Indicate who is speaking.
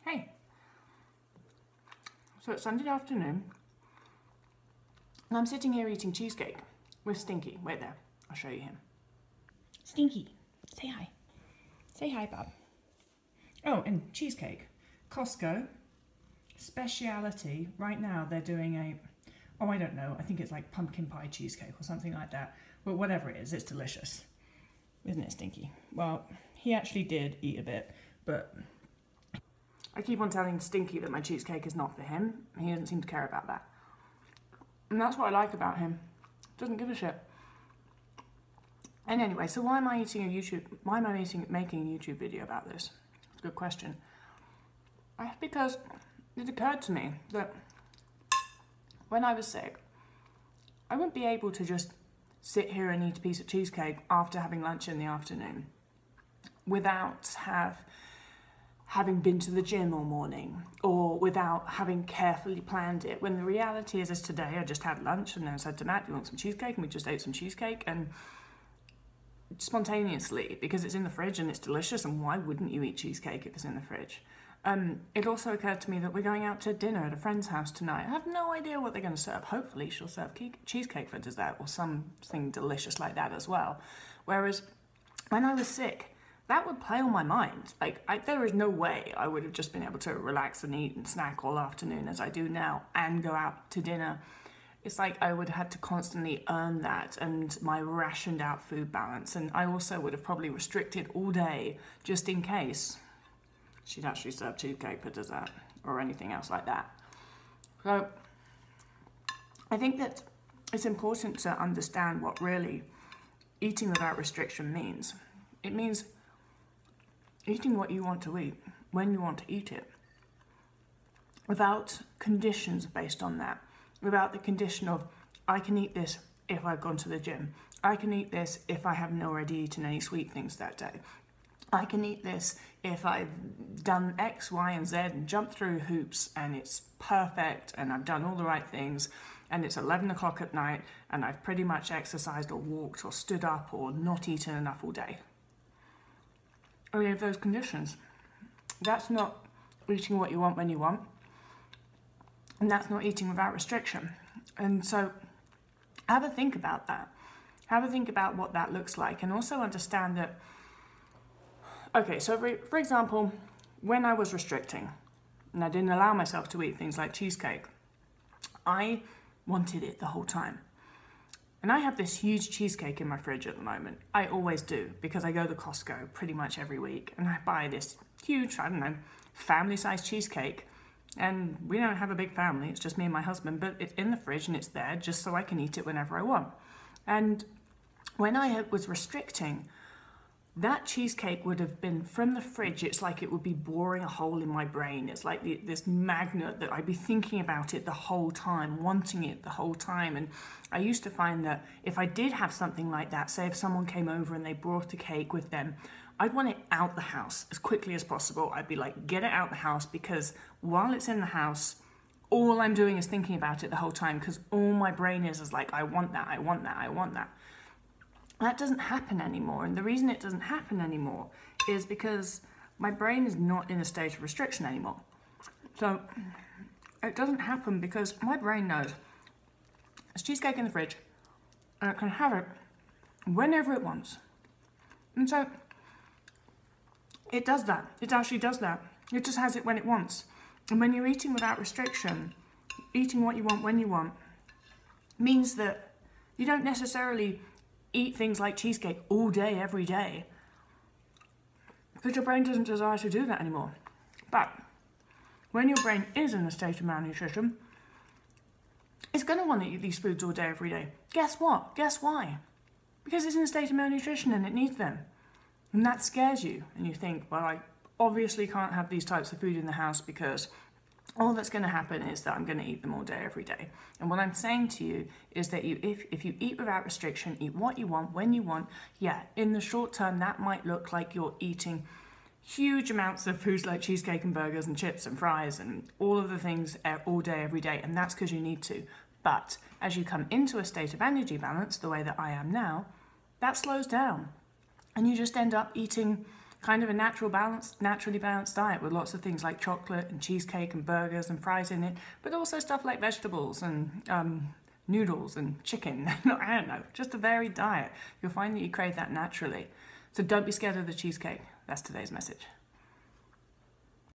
Speaker 1: Hey. So it's Sunday afternoon, and I'm sitting here eating cheesecake with Stinky. Wait there, I'll show you him. Stinky, say hi. Say hi, bub. Oh, and cheesecake. Costco, speciality. Right now they're doing I don't know, I think it's like pumpkin pie cheesecake or something like that. But whatever it is, it's delicious. Isn't it, Stinky? Well, he actually did eat a bit, but I keep on telling Stinky that my cheesecake is not for him. He doesn't seem to care about that. And that's what I like about him. Doesn't give a shit. And anyway, so why am I making a YouTube video about this? It's a good question. Because it occurred to me that when I was sick, I wouldn't be able to just sit here and eat a piece of cheesecake after having lunch in the afternoon without having been to the gym all morning, or without having carefully planned it, when the reality is today I just had lunch and then I said to Matt, do you want some cheesecake? And we just ate some cheesecake, and spontaneously, because it's in the fridge and it's delicious, and why wouldn't you eat cheesecake if it's in the fridge? It also occurred to me that we're going out to dinner at a friend's house tonight. I have no idea what they're going to serve. Hopefully she'll serve cheesecake for dessert or something delicious like that as well. Whereas when I was sick, that would play on my mind. There is no way I would have just been able to relax and eat and snack all afternoon as I do now and go out to dinner. It's like I would have had to constantly earn that and my rationed out food balance. And I also would have probably restricted all day just in case she'd actually serve cheesecake for dessert or anything else like that. So I think that it's important to understand what really eating without restriction means. It means eating what you want to eat, when you want to eat it, without conditions based on that, without the condition of, I can eat this if I've gone to the gym, I can eat this if I haven't already eaten any sweet things that day, I can eat this if I've done X, Y, and Z and jumped through hoops and it's perfect and I've done all the right things and it's 11 o'clock at night and I've pretty much exercised or walked or stood up or not eaten enough all day. Any of those conditions. That's not eating what you want when you want, and that's not eating without restriction. And so have a think about that. Have a think about what that looks like, and also understand that, okay, so for example, when I was restricting and I didn't allow myself to eat things like cheesecake, I wanted it the whole time. And I have this huge cheesecake in my fridge at the moment. I always do, because I go to Costco pretty much every week and I buy this huge, I don't know, family-sized cheesecake. And we don't have a big family, it's just me and my husband, but it's in the fridge and it's there just so I can eat it whenever I want. And when I was restricting, that cheesecake would have been from the fridge. It's like it would be boring a hole in my brain. It's like this magnet that I'd be thinking about it the whole time, wanting it the whole time. And I used to find that if I did have something like that, say if someone came over and they brought a cake with them, I'd want it out the house as quickly as possible. I'd be like, get it out the house, because while it's in the house, all I'm doing is thinking about it the whole time, because all my brain is like, I want that, I want that, I want that. That doesn't happen anymore, and the reason it doesn't happen anymore is because my brain is not in a state of restriction anymore. So it doesn't happen because my brain knows there's cheesecake in the fridge and it can have it whenever it wants. And so it does that. It actually does that. It just has it when it wants. And when you're eating without restriction, eating what you want when you want, means that you don't necessarily eat things like cheesecake all day, every day, because your brain doesn't desire to do that anymore. But when your brain is in a state of malnutrition, it's going to want to eat these foods all day, every day. Guess what? Guess why? Because it's in a state of malnutrition and it needs them. And that scares you. And you think, well, I obviously can't have these types of food in the house because all that's going to happen is that I'm going to eat them all day, every day. And what I'm saying to you is that if you eat without restriction, eat what you want, when you want, yeah, in the short term, that might look like you're eating huge amounts of foods like cheesecake and burgers and chips and fries and all of the things all day, every day. And that's because you need to. But as you come into a state of energy balance, the way that I am now, that slows down. And you just end up eating kind of a naturally balanced diet with lots of things like chocolate and cheesecake and burgers and fries in it, but also stuff like vegetables and noodles and chicken. I don't know, just a varied diet. You'll find that you crave that naturally. So don't be scared of the cheesecake. That's today's message.